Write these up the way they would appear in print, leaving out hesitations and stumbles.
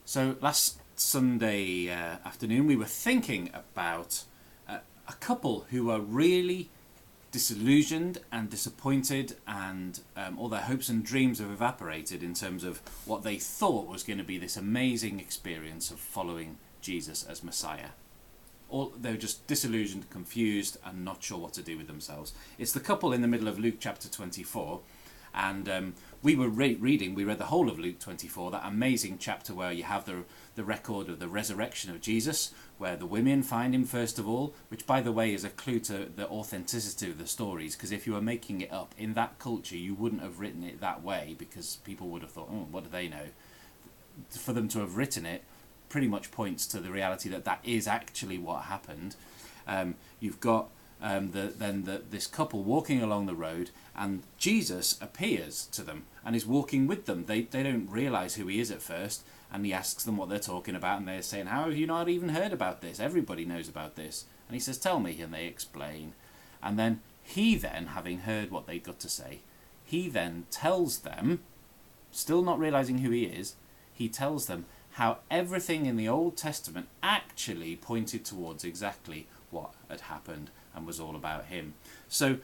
So last Sunday afternoon we were thinking about a couple who are really disillusioned and disappointed, and all their hopes and dreams have evaporated in terms of what they thought was going to be this amazing experience of following Jesus as Messiah. They were just disillusioned, confused, and not sure what to do with themselves. It's the couple in the middle of Luke chapter 24, and we were we read the whole of Luke 24, that amazing chapter where you have the record of the resurrection of Jesus, where the women find him first of all, which by the way is a clue to the authenticity of the stories, because if you were making it up in that culture you wouldn't have written it that way, because people would have thought, oh, what do they know? For them to have written it pretty much points to the reality that is actually what happened. You've got this couple walking along the road, and Jesus appears to them and is walking with them. They don't realise who he is at first, and he asks them what they're talking about, and they're saying, how have you not even heard about this? Everybody knows about this. And he says, tell me, and they explain. And then he having heard what they got to say, he then tells them, still not realising who he is, he tells them how everything in the Old Testament actually pointed towards exactly what had happened and was all about him. So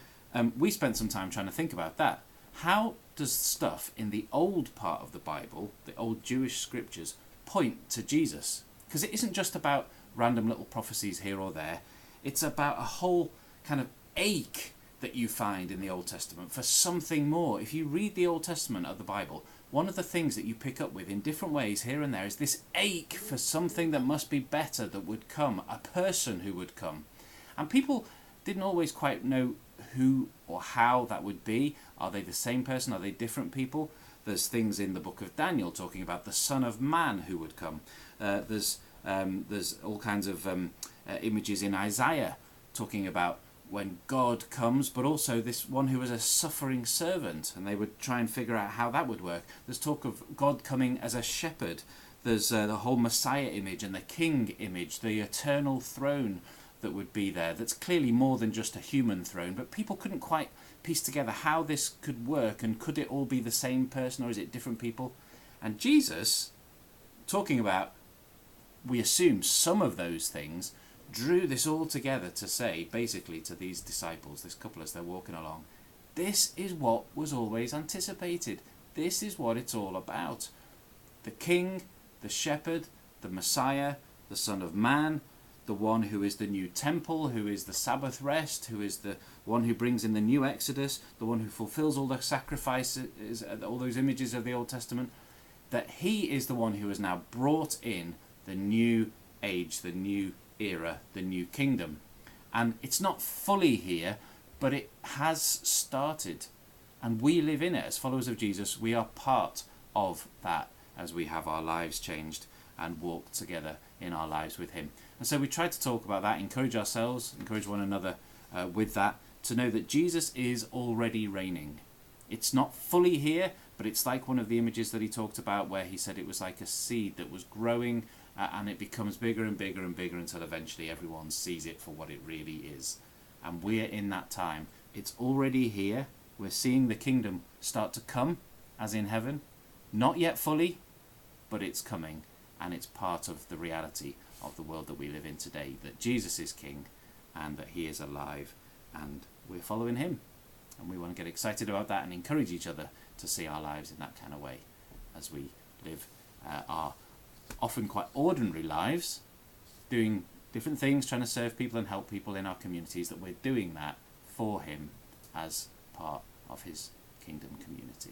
we spent some time trying to think about that. How does stuff in the old part of the Bible, the old Jewish scriptures, point to Jesus? Because it isn't just about random little prophecies here or there. It's about a whole kind of ache that you find in the Old Testament for something more. If you read the Old Testament of the Bible, one of the things that you pick up with in different ways here and there is this ache for something that must be better, that would come, a person who would come. And people didn't always quite know who or how that would be. Are they the same person? Are they different people? There's things in the book of Daniel talking about the Son of Man who would come. There's all kinds of images in Isaiah talking about when God comes, but also this one who was a suffering servant, and they would try and figure out how that would work. There's talk of God coming as a shepherd. There's the whole Messiah image and the King image, the eternal throne that would be there. That's clearly more than just a human throne, but people couldn't quite piece together how this could work, and could it all be the same person, or is it different people? And Jesus, talking about, we assume, some of those things, drew this all together to say, basically, to these disciples, this couple as they're walking along, this is what was always anticipated. This is what it's all about. The King, the Shepherd, the Messiah, the Son of Man, the one who is the new temple, who is the Sabbath rest, who is the one who brings in the new Exodus, the one who fulfills all the sacrifices, all those images of the Old Testament, that he is the one who has now brought in the new age, the new era, the new kingdom. And it's not fully here, but it has started, and we live in it as followers of Jesus. We are part of that as we have our lives changed and walk together in our lives with him. And so we try to talk about that, encourage ourselves, encourage one another with that, to know that Jesus is already reigning. It's not fully here, but it's like one of the images that he talked about where he said it was like a seed that was growing, and it becomes bigger and bigger and bigger until eventually everyone sees it for what it really is. And we're in that time. It's already here. We're seeing the kingdom start to come, as in heaven. Not yet fully, but it's coming. And it's part of the reality of the world that we live in today, that Jesus is King and that he is alive, and we're following him. And we want to get excited about that and encourage each other to see our lives in that kind of way as we live our often quite ordinary lives, doing different things, trying to serve people and help people in our communities, that we're doing that for him as part of his kingdom community.